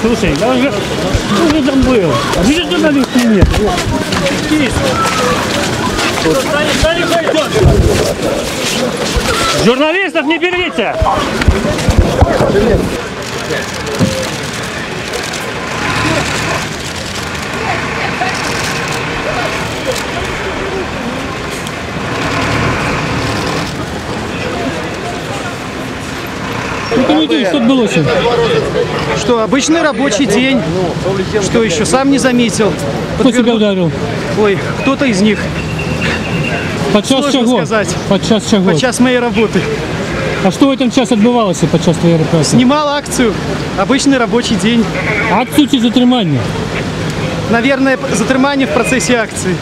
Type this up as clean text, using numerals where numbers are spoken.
Слушай, я уже там был. Видишь, журналист или нет? Журналистов не берите! Что было? Что, обычный рабочий день. Что еще, сам не заметил. Кто тебя ударил? Ой, кто-то из них. Подчас чего? Подчас чего? Подчас моей работы. А что в этом час відбувалося подчас твоєї роботи? Снимал акцию. Обычный рабочий день. Акцию чи затримання? Наверное, затримание в процессе акции.